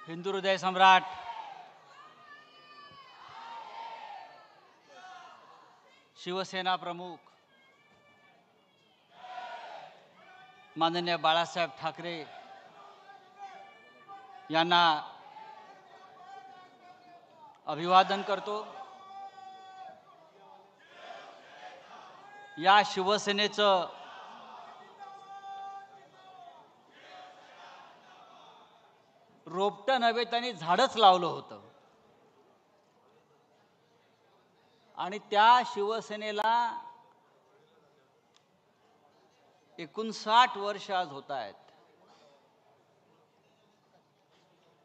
हिंदू हृदय सम्राट शिवसेना प्रमुख माननीय बाळासाहेब ठाकरे यांना अभिवादन करतो। या शिवसेनेचं रोपटं नव्हे त्यांनी झाडच लावलं होतं आणि त्या शिवसेनेला 59 वर्ष आज होत आहेत।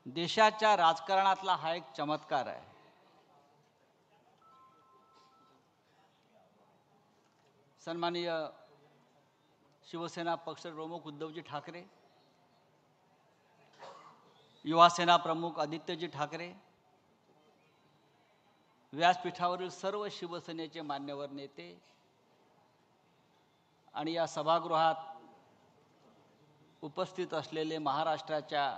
देशाच्या राजकारणातला हा एक चमत्कार आहे। सन्माननीय शिवसेना पक्षप्रमुख उद्धवजी ठाकरे, युवा सेना प्रमुख आदित्यजी ठाकरे, व्यासपीठावरील सर्व शिवसेनेचे मान्यवर नेते आणि या सभागृहात उपस्थित असलेले महाराष्ट्राच्या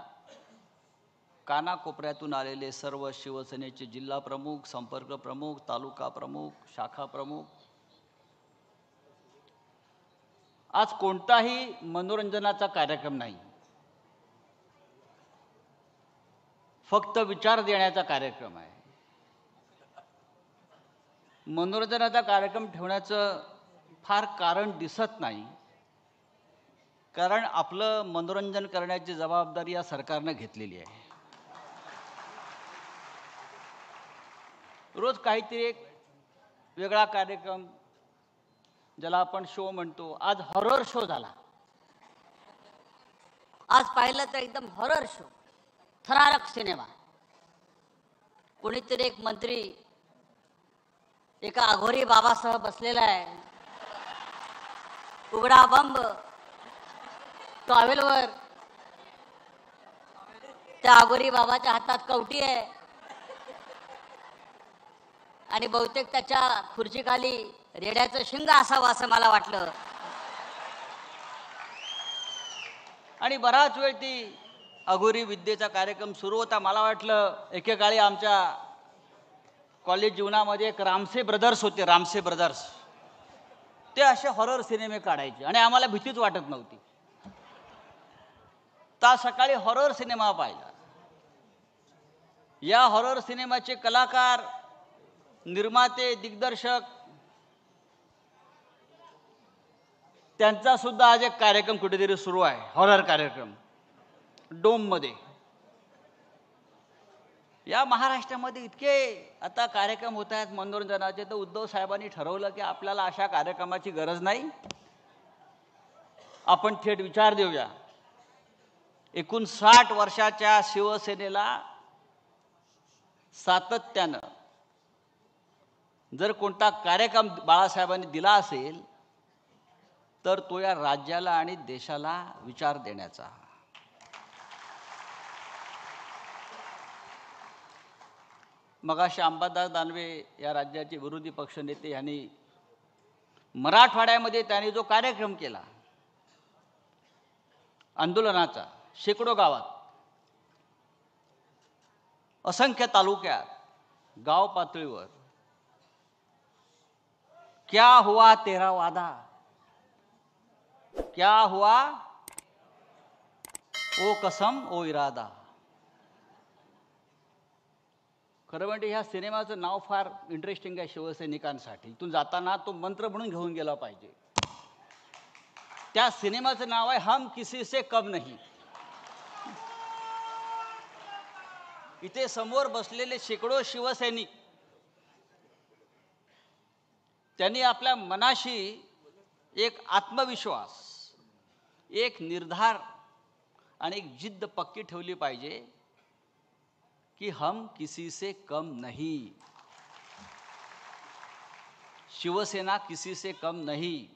कानाकोपऱ्यातून आलेले सर्व शिवसेनेचे जिल्हा प्रमुख, संपर्क प्रमुख, तालुका प्रमुख, शाखा प्रमुख, आज कोणताही मनोरंजनाचा कार्यक्रम नाही, फक्त विचार देण्याचा कार्यक्रम आहे। मनोरंजनाचा कार्यक्रम ठेवण्याचं फार कारण दिसत नाही, कारण आपलं मनोरंजन करण्याची जबाबदारी या सरकारने घेतलेली आहे। रोज काहीतरी एक वेगळा कार्यक्रम, ज्याला आपण शो म्हणतो, आज हॉरर शो झाला। आज पाहिलं तर एकदम हॉरर शो, थरारक सिनेमा। कोणीतरी एक मंत्री एका अघोरी बाबासह बसलेला आहे, उघडा बंब टॉवेलवर, त्या अघोरी बाबाच्या हातात कवटी आहे आणि बहुतेक त्याच्या खुर्चीखाली रेड्याचं शिंग असावं असं मला वाटलं। आणि बराच वेळ ती अघोरी विद्येचा कार्यक्रम सुरू होता। मला वाटलं एकेकाळी आमच्या कॉलेज जीवनामध्ये एक रामसे ब्रदर्स होते, रामसे ब्रदर्स, ते असे हॉरर सिनेमे काढायचे आणि आम्हाला भीतीच वाटत नव्हती। तर सकाळी हॉरर सिनेमा पाहिला। या हॉरर सिनेमाचे कलाकार, निर्माते, दिग्दर्शक, त्यांचा सुद्धा आज एक कार्यक्रम कुठेतरी सुरू आहे, हॉरर कार्यक्रम डोममध्ये। या महाराष्ट्रामध्ये इतके आता कार्यक्रम होत आहेत मनोरंजनाचे, तर उद्धव साहेबांनी ठरवलं की आपल्याला अशा कार्यक्रमाची गरज नाही, आपण थेट विचार देऊया। 59 वर्षाच्या शिवसेनेला सातत्यानं जर कोणता कार्यक्रम बाळासाहेबांनी दिला असेल तर तो या राज्याला आणि देशाला विचार देण्याचा। मगाशी अंबादास दानवे या राज्याचे विरोधी पक्षनेते यांनी मराठवाड्यामध्ये त्यांनी जो कार्यक्रम केला आंदोलनाचा, शेकडो गावात, असंख्य तालुक्यात, गाव पातळीवर, क्या हुआ तेरा वादा, क्या हुआ ओ कसम ओ इरादा। खरं म्हणजे ह्या सिनेमाचं नाव फार इंटरेस्टिंग आहे शिवसैनिकांसाठी। इथून जाताना तो मंत्र म्हणून घेऊन गेला पाहिजे। त्या सिनेमाचं नाव आहे हम किसी से कम नहीं। इथे समोर बसलेले शेकडो शिवसैनिक, त्यांनी आपल्या मनाशी एक आत्मविश्वास, एक निर्धार आणि एक जिद्द पक्की ठेवली पाहिजे कि हम किसी से कम नहीं, शिवसेना किसी से कम नहीं।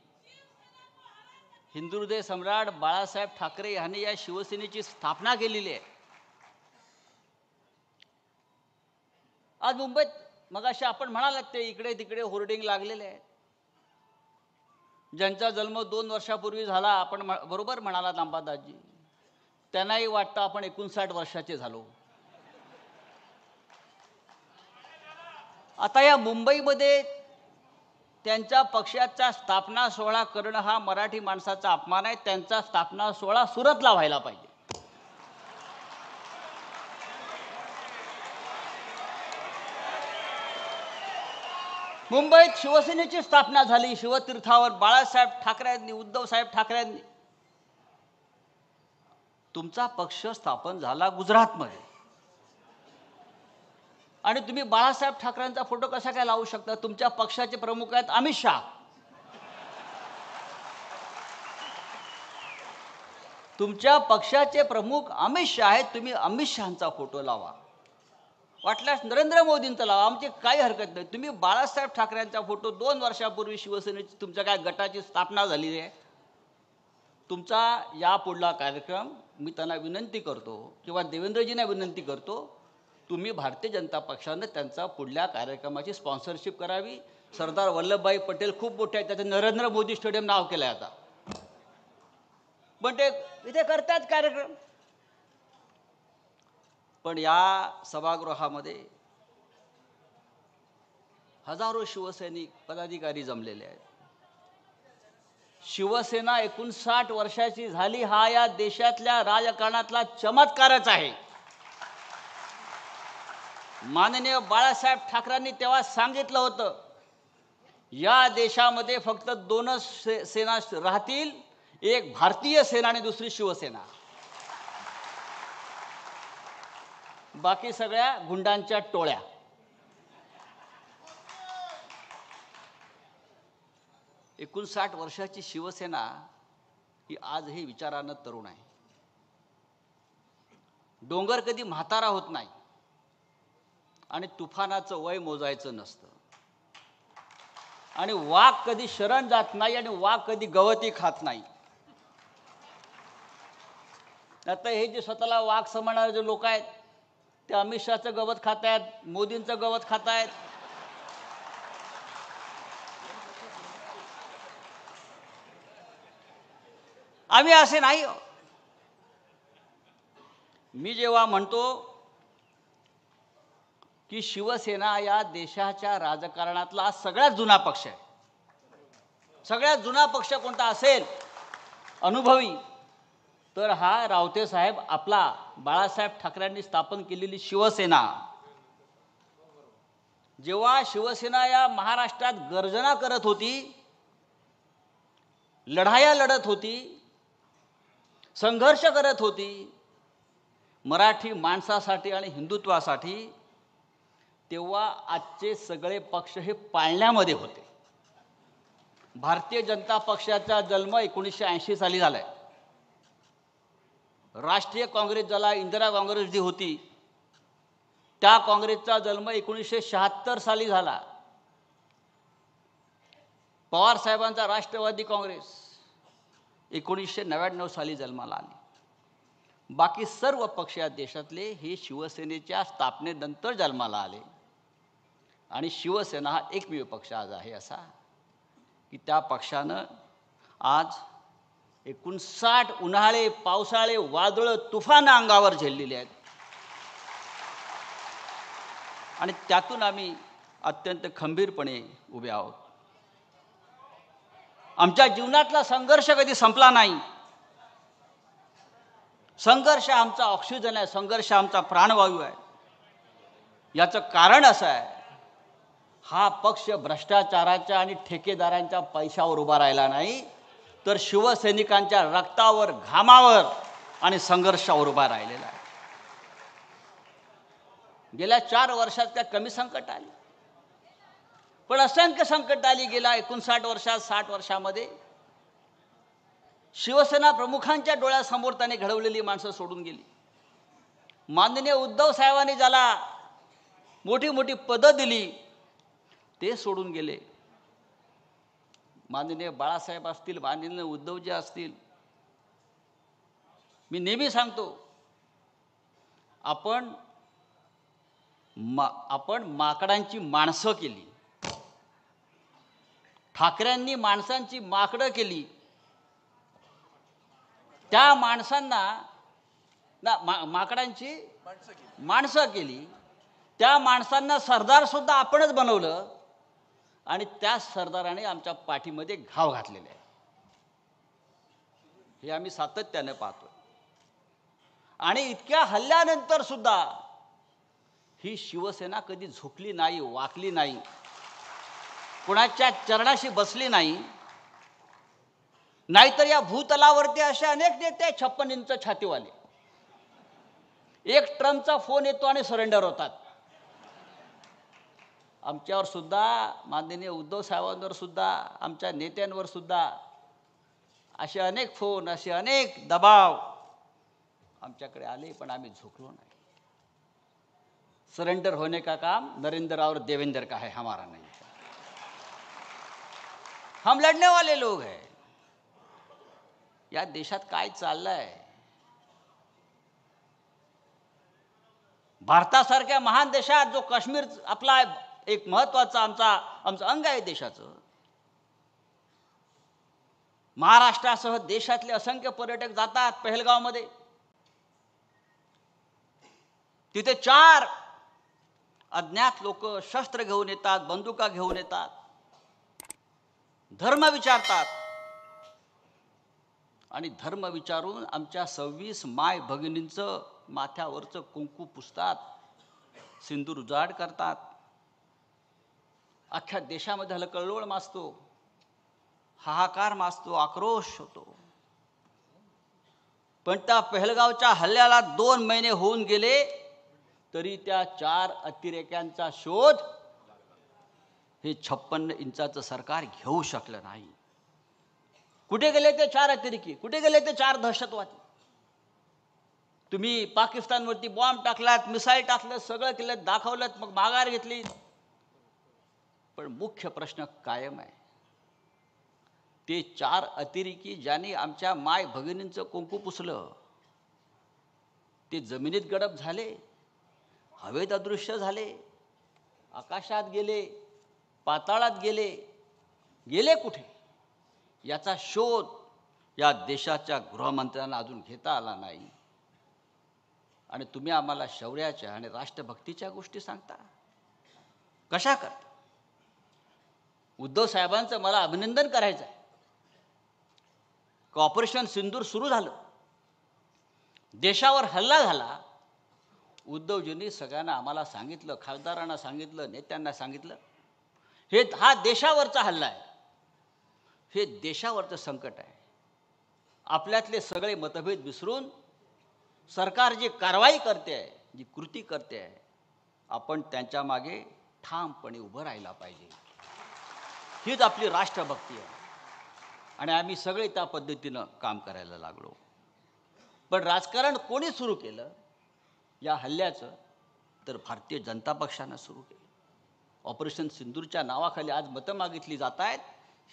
हिंदू हृदय सम्राट बाळासाहेब ठाकरे यांनी या शिवसेनेची स्थापना केलेली आहे। आज मुंबईत मगाशी आपण म्हणालात ते इकडे तिकडे होर्डिंग लागलेले आहेत। ज्यांचा जन्म 2 वर्षापूर्वी झाला, आपण बरोबर म्हणालात अंबादासजी, त्यांनाही वाटतं आपण 59 वर्षाचे झालो। आता या मुंबईमध्ये त्यांच्या पक्षाचा स्थापना सोहळा करणं हा मराठी माणसाचा अपमान आहे. त्यांचा स्थापना सोहळा सुरतला व्हायला पाहिजे. मुंबईत शिवसेनेची स्थापना झाली शिवतीर्थावर बाळासाहेब ठाकरेंनी, उद्धव साहेब ठाकरेंनी. तुमचा पक्ष स्थापन झाला गुजरातमध्ये आणि तुम्ही बाळासाहेब ठाकरेंचा फोटो कसा काय लावू शकता? तुमच्या पक्षाचे प्रमुख आहेत अमित शहा. तुमच्या पक्षाचे प्रमुख अमित शहा आहेत. तुम्ही अमित शहांचा फोटो लावा, वाटल्यास नरेंद्र मोदींचा लावा, आमची काही हरकत नाही. तुम्ही बाळासाहेब ठाकरेंचा फोटो 2 वर्षापूर्वी शिवसेनेची तुमच्या काय गटाची स्थापना झालेली आहे. तुमचा यापुढला कार्यक्रम मी त्यांना विनंती करतो किंवा देवेंद्रजींना विनंती करतो, तुम्ही भारतीय जनता पक्षानं त्यांचा पुढल्या कार्यक्रमाची स्पॉन्सरशिप करावी. सरदार वल्लभभाई पटेल खूप मोठे आहेत, त्याचं नरेंद्र मोदी स्टेडियम नाव केलं आहे आता, पण ते इथे करतात कार्यक्रम. पण या सभागृहामध्ये हजारो शिवसैनिक पदाधिकारी जमलेले आहेत. शिवसेना 59 वर्षाची झाली हा या देशातल्या राजकारणातला चमत्कारच आहे. माननीय बाळासाहेब ठाकरेंनी तेव्हा सांगितलं होतं, या देशामध्ये फक्त 2च सेना राहतील, एक भारतीय सेना आणि दुसरी शिवसेना. बाकी सगळ्या गुंडांच्या टोळ्या. – 59 वर्षाची शिवसेना ही आजही विचारानं तरुण आहे. डोंगर कधी म्हातारा होत नाही आणि तुफानाचं वय मोजायचं नसतं आणि वाघ कधी शरण जात नाही आणि वाघ कधी गवती खात नाही. आता हे जे स्वतःला वाघ समजणारे जे लोक आहेत ते अमित शहाचं गवत खात आहेत, मोदींचं गवत खात आहेत. आम्ही असे नाही. मी जेव्हा म्हणतो की शिवसेना या देशाच्या राजकारणातला सगळ्यात जुना पक्ष आहे, सगळ्यात जुना पक्ष कोणता असेल अनुभवी, तर हा रावते साहेब आपला बाळासाहेब ठाकरेंनी स्थापन केलेली शिवसेना. जेव्हा शिवसेना या महाराष्ट्रात गर्जना करत होती, लढाया लढत होती, संघर्ष करत होती मराठी माणसासाठी आणि हिंदुत्वासाठी, तेव्हा आजचे सगळे पक्ष हे पाळण्यामध्ये होते. भारतीय जनता पक्षाचा जन्म 1980 साली झालाय. राष्ट्रीय काँग्रेस ज्याला इंदिरा काँग्रेस जी होती त्या काँग्रेसचा जन्म 1976 साली झाला. पवार साहेबांचा राष्ट्रवादी काँग्रेस 1999 साली जन्माला आली. बाकी सर्व पक्ष या देशातले हे शिवसेनेच्या स्थापनेनंतर जन्माला आले आणि शिवसेना हा एकमेव पक्ष आज आहे असा की त्या पक्षानं आज 59 उन्हाळे, पावसाळे, वादळ, तुफान अंगावर झेललेले आहेत आणि त्यातून आम्ही अत्यंत खंबीरपणे उभे आहोत. आमच्या जीवनातला संघर्ष कधी संपला नाही. संघर्ष आमचा ऑक्सिजन आहे, संघर्ष आमचा प्राणवायू आहे. याचं कारण असं आहे, हा पक्ष भ्रष्टाचाराच्या आणि ठेकेदारांच्या पैशावर उभा राहिला नाही, तर शिवसैनिकांच्या रक्तावर, घामावर आणि संघर्षावर उभा राहिलेला आहे. गेल्या 4 वर्षात काय कमी संकट आली, पण असंख्य संकट आली. गेल्या 59 वर्षात, 60 वर्षामध्ये शिवसेना प्रमुखांच्या डोळ्यासमोर त्याने घडवलेली माणसं सोडून गेली. माननीय उद्धव साहेबांनी ज्याला मोठी मोठी पदं दिली ते सोडून गेले. माननीय बाळासाहेब असतील, माननीय उद्धवजी असतील, मी नेहमी सांगतो, आपण माकडांची माणसं केली. ठाकरेंनी माणसांची माकडं केली. त्या माणसांना माकडांची माणसं केली. त्या माणसांना सरदार सुद्धा आपणच बनवलं आणि त्या सरदाराने आमच्या पाठीमध्ये घाव घातलेले आहे. हे आम्ही सातत्याने पाहतो. आणि इतक्या हल्ल्यानंतर सुद्धा ही शिवसेना कधी झुकली नाही, वाकली नाही, कुणाच्या चरणाशी बसली नाही. नाहीतर या भूतलावरती असे अनेक नेते 56 इंच छातीवाले, एक ट्रम्पचा फोन येतो आणि सरेंडर होतात. आमच्यावर सुद्धा, माननीय उद्धव साहेबांवर सुद्धा, आमच्या नेत्यांवर सुद्धा असे अनेक फोन, असे अनेक दबाव आमच्याकडे आले, पण आम्ही झुकलो नाही. सरेंडर होने का काम नरेंद्र और देवेंद्र का है, हमारा नहीं. हम लढने वाले लोग हैं. या देशात काय चाललंय? भारतासारख्या महान देशात जो काश्मीर आपला एक महत्वाचा आमचं अंग आहे देशाचं, महाराष्ट्रासह देशातले असंख्य पर्यटक जातात पहलगावमध्ये. तिथे 4 अज्ञात लोक शस्त्र घेऊन येतात, बंदुका घेऊन येतात, धर्म विचारतात आणि धर्म विचारून आमच्या 26 माय भगिनींचं माथ्यावरचं कुंकू पुसतात, सिंदूर उजाड करतात. अख्ख्या देशामध्ये हलकल्लोळ माजतो, हाहाकार माजतो, आक्रोश होतो. पण त्या पहलगावच्या हल्ल्याला 2 महिने होऊन गेले तरी त्या 4 अतिरेक्यांचा शोध हे 56 इंचाचं सरकार घेऊ शकलं नाही. कुठे गेले ते 4 अतिरेकी? कुठे गेले ते 4 दहशतवादी? तुम्ही पाकिस्तानवरती बॉम्ब टाकलात, मिसाईल टाकलं, सगळं केलं, दाखवलं, मग माघार घेतली. पण मुख्य प्रश्न कायम आहे. ते 4 अतिरेकी ज्यांनी आमच्या माय भगिनींचं कुंकू पुसलं, ते जमिनीत गडप झाले, हवेत अदृश्य झाले, आकाशात गेले, पाताळात गेले. गेले कुठे याचा शोध या देशाच्या गृहमंत्र्यांना अजून घेता आला नाही. आणि तुम्ही आम्हाला शौर्याच्या आणि राष्ट्रभक्तीच्या गोष्टी सांगता. कशा करता? उद्धव साहेबांचं मला अभिनंदन करायचं आहे. ऑपरेशन सिंदूर सुरू झालं, देशावर हल्ला झाला. उद्धवजींनी सगळ्यांना आम्हाला सांगितलं, खासदारांना सांगितलं, नेत्यांना सांगितलं, हा देशावरचा हल्ला आहे, हे देशावरचं संकट आहे. आपल्यातले सगळे मतभेद विसरून सरकार जी कारवाई करते आहे, जी कृती करते आहे, आपण त्यांच्या मागे ठामपणे उभं राहायला पाहिजे. हीच आपली राष्ट्रभक्ती आहे. आणि आम्ही सगळे त्या पद्धतीनं काम करायला लागलो. पण राजकारण कोणी सुरू केलं या हल्ल्याचं? तर भारतीय जनता पक्षानं सुरू केलं. ऑपरेशन सिंदूरच्या नावाखाली आज मतं मागितली जात आहेत.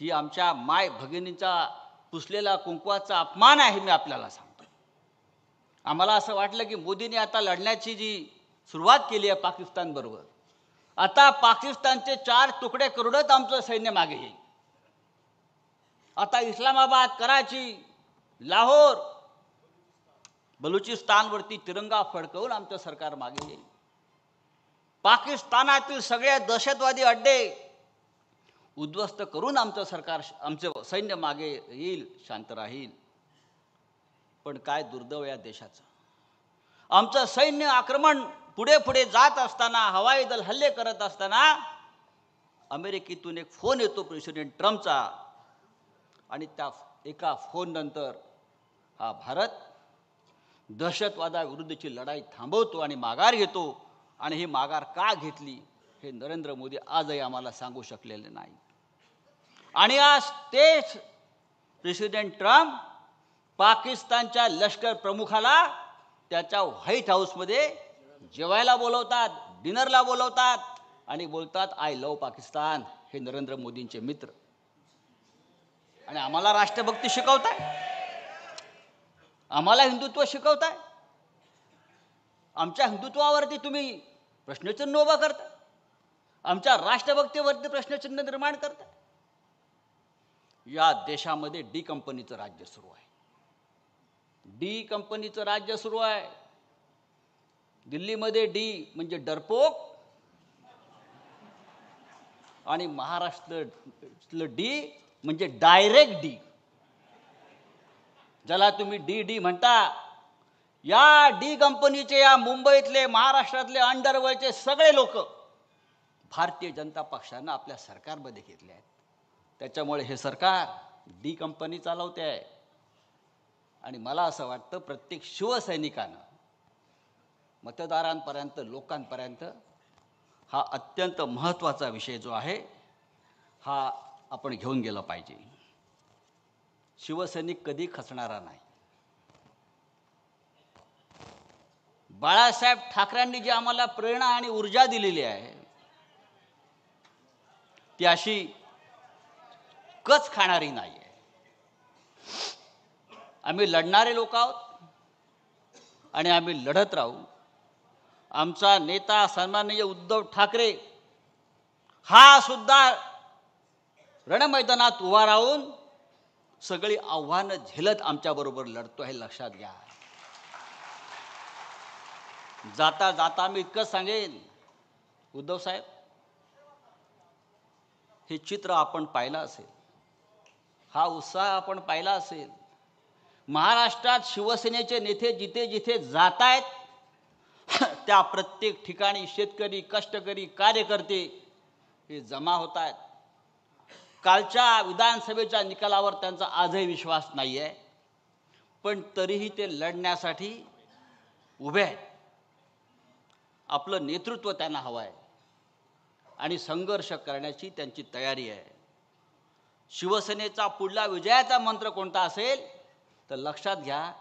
ही आमच्या माय भगिनींचा पुसलेला कुंकवाचा अपमान आहे. मी आपल्याला सांगतो, आम्हाला असं वाटलं की मोदींनी आता लढण्याची जी सुरुवात केली आहे पाकिस्तानबरोबर, आता पाकिस्तानचे 4 तुकडे करूनच आमचं सैन्य मागे येईल. आता इस्लामाबाद, कराची, लाहोर, बलुचिस्तानवरती तिरंगा फडकवून आमचं सरकार मागे येईल. पाकिस्तानातील सगळे दहशतवादी अड्डे उद्ध्वस्त करून आमचं सरकार, आमचं सैन्य मागे येईल, शांत राहील. पण काय दुर्दैव या देशाचं. आमचं सैन्य आक्रमण पुढे पुढे जात असताना, हवाई दल हल्ले करत असताना अमेरिकेतून एक फोन येतो प्रेसिडेंट ट्रम्पचा, आणि त्या एका फोननंतर हा भारत दहशतवादाविरुद्धची लढाई थांबवतो आणि माघार घेतो. आणि ही माघार का घेतली हे नरेंद्र मोदी आजही आम्हाला सांगू शकलेले नाही. आणि आज तेच प्रेसिडेंट ट्रम्प पाकिस्तानच्या लष्कर प्रमुखाला त्याच्या व्हाईट हाऊसमध्ये जेवायला बोलवतात, डिनरला बोलवतात आणि बोलतात, आय लव्ह पाकिस्तान. हे नरेंद्र मोदींचे मित्र. आणि आम्हाला राष्ट्रभक्ती शिकवताय, आम्हाला हिंदुत्व शिकवताय. आमच्या हिंदुत्वावरती तुम्ही प्रश्नचिन्ह उभा करता, आमच्या राष्ट्रभक्तीवरती प्रश्नचिन्ह निर्माण करता. या देशामध्ये डी कंपनीचं राज्य सुरू आहे. डी कंपनीचं राज्य सुरू आहे. दिल्लीमध्ये डी म्हणजे डरपोक, आणि महाराष्ट्रातलं डी म्हणजे डायरेक्ट डी, ज्याला तुम्ही डी डी म्हणता. या डी कंपनीचे, या मुंबईतले, महाराष्ट्रातले अंडरवर्ल्डचे सगळे लोक भारतीय जनता पक्षानं आपल्या सरकारमध्ये घेतले आहेत. त्याच्यामुळे हे सरकार डी कंपनी चालवते आहे. आणि मला असं वाटतं प्रत्येक शिवसैनिकानं मतदारांपर्यंत, लोकांपर्यंत हा अत्यंत महत्त्वाचा विषय जो आहे हा आपण घेऊन गेला पाहिजे. शिवसैनिक कधी खचणारा नाही. बाळासाहेब ठाकरेंनी जी आम्हाला प्रेरणा आणि ऊर्जा दिलेली आहे ती अशी कच खाणारी नाही आहे. आम्ही लढणारे लोक आहोत आणि आम्ही लढत राहू. आमचा नेता सन्माननीय उद्धव ठाकरे हा सुद्धा रणमैदानात उभा राहून सगळी आव्हानं झेलत आमच्याबरोबर लढतो हे लक्षात घ्या. जाता जाता मी इतकंच सांगेन, उद्धव साहेब, हे चित्र आपण पाहिलं असेल, हा उत्साह आपण पाहिला असेल. महाराष्ट्रात शिवसेनेचे नेते जिथे जिथे जात आहेत त्या प्रत्येक ठिकाणी शेतकरी, कष्टकरी, कार्यकर्ते हे जमा होत आहेत. कालच्या विधानसभेच्या निकालावर त्यांचा आजही विश्वास नाही आहे, पण तरीही ते लढण्यासाठी उभे आहेत. आपलं नेतृत्व त्यांना हवं आहे आणि संघर्ष करण्याची त्यांची तयारी आहे. शिवसेनेचा पुढला विजयाचा मंत्र कोणता असेल तर लक्षात घ्या,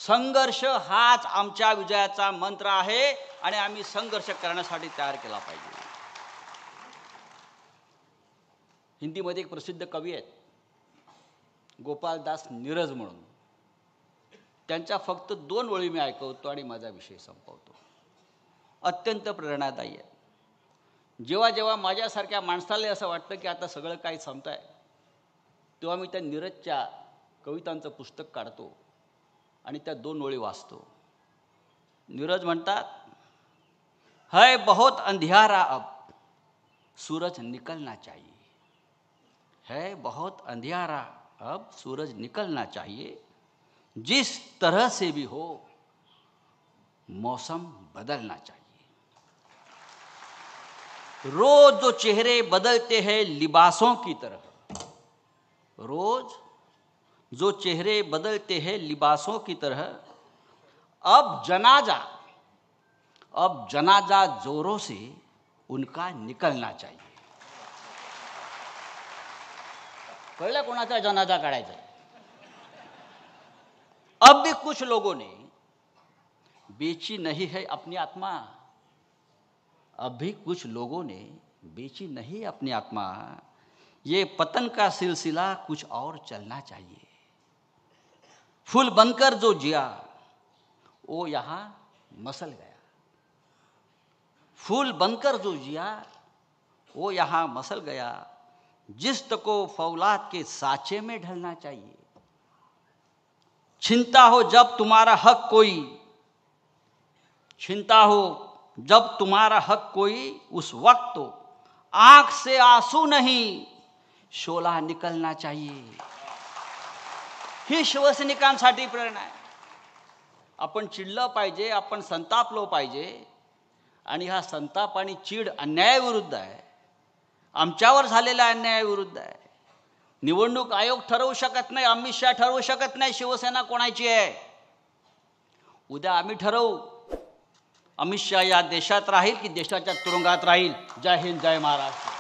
संघर्ष हाच आमच्या विजयाचा मंत्र आहे आणि आम्ही संघर्ष करण्यासाठी तयार केला पाहिजे. हिंदीमध्ये एक प्रसिद्ध कवी आहेत गोपालदास नीरज म्हणून. त्यांच्या फक्त 2 ओळी मी ऐकवतो आणि माझा विषय संपवतो. अत्यंत प्रेरणादायी आहे. जेव्हा जेव्हा माझ्यासारख्या माणसाला असं वाटतं की आता सगळं काही संपत आहे, तेव्हा मी त्या नीरजच्या कवितांचं पुस्तक काढतो आणि त्या 2 ओळी वाचतो. नीरज म्हणतात, है बहुत अंधियारा अब सूरज निकलना चाहिए, है बहुत अंधियारा अब सूरज निकलना चाहिए, जिस तरह से भी हो मौसम बदलना चाहिए. रोज जो चेहरे बदलते हैं लिबासों की तरह, रोज जो चेहरे बदलते हैं लिबासों की तरह, अब जनाजा जोरों से उनका निकलना चाहिए. कळलं कोणाचा जनाजा काढायचा? अब भी कुछ लोगों ने बेची नहीं है अपनी आत्मा, अब भी कुछ लोगों ने बेची नहीं अपनी आत्मा, ये पतन का सिलसिला कुछ और चलना चाहिए. फूल बनकर जो जिया वो यहाँ मसल गया, फूल बनकर जो जिया वो यहाँ मसल गया, जिस्त को फौलाद के साँचे में ढलना चाहिए. छीनता हो जब तुम्हारा हक कोई, छीनता हो जब तुम्हारा हक कोई, उस वक्त तो आंख से आंसू नहीं शोला निकलना चाहिए. ही शिवसैनिकांसाठी प्रेरणा आहे. आपण चिडलं पाहिजे, आपण संतापलो पाहिजे. आणि हा संताप आणि चीड अन्यायाविरुद्ध आहे, आमच्यावर झालेल्या अन्यायाविरुद्ध आहे. निवडणूक आयोग ठरवू शकत नाही, अमित शहा ठरवू शकत नाही शिवसेना कोणाची आहे. उद्या आम्ही ठरवू अमित शहा या देशात राहील की देशाच्या तुरुंगात राहील. जय हिंद, जय महाराष्ट्र.